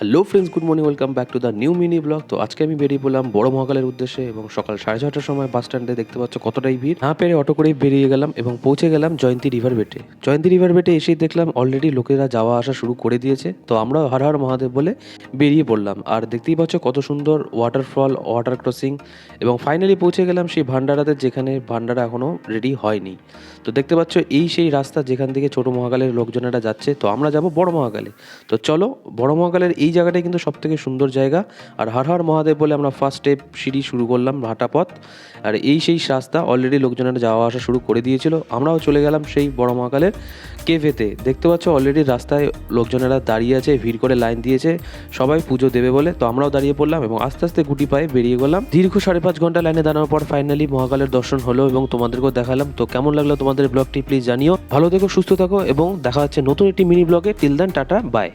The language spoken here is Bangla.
Hello friends, good morning, welcome back to the new mini blog. তো আজকে আমি বেরিয়ে পড়লাম বড় মহাকালের উদ্দেশ্যে এবং সকাল 6:30টার সময় বাস স্ট্যান্ডে দেখতে পাচ্ছ কতটাই ভিড়। না পেরে অটো করেই বেরিয়ে গেলাম এবং পৌঁছে গেলাম জয়ন্তী রিভার বেটে। জয়ন্তী রিভার বেটে এসেই দেখলাম অলরেডি লোকেরা যাওয়া আসা শুরু করে দিয়েছে। তো আমরা হর হর মহাদেব বলে বেরিয়ে পড়লাম। আর দেখতেই পাচ্ছ কত সুন্দর ওয়াটারফল, ওয়াটার ক্রসিং এবং ফাইনালি পৌঁছে গেলাম সেই ভান্ডারাতে, যেখানে ভান্ডারা এখনও রেডি হয়নি। তো দেখতে পাচ্ছ এই সেই রাস্তা যেখান থেকে ছোট মহাকালের লোকজনেরা যাচ্ছে। তো আমরা যাব বড় মহাকালে। তো চলো, বড় মহাকালের এই জায়গাটাই কিন্তু সব থেকে সুন্দর জায়গা। আর হর হর মহাদেব বলে আমরা ফার্স্ট স্টেপ সিঁড়ি শুরু করলাম, ভাটা পথ। আর এই সেই রাস্তা অলরেডি লোকজনেরা যাওয়া আসা শুরু করে দিয়েছিল। আমরাও চলে গেলাম সেই বড় মহাকালের কেভেতে। দেখতে পাচ্ছ অলরেডি রাস্তায় লোকজনেরা দাঁড়িয়ে আছে, ভিড় করে লাইন দিয়েছে সবাই পুজো দেবে বলে। তো আমরাও দাঁড়িয়ে পড়লাম এবং আস্তে আস্তে গুটি পায়ে বেরিয়ে গেলাম। দীর্ঘ 5.5 ঘন্টা লাইনে দাঁড়ানোর পর ফাইনালি মহাকালের দর্শন হলো এবং তোমাদেরকেও দেখালাম। তো কেমন লাগলো তোমাদের ব্লগটি প্লিজ জানিও। ভালো থেকো, সুস্থ থাকো এবং দেখা হচ্ছে নতুন একটি মিনি ব্লগে। Till then, tata, by.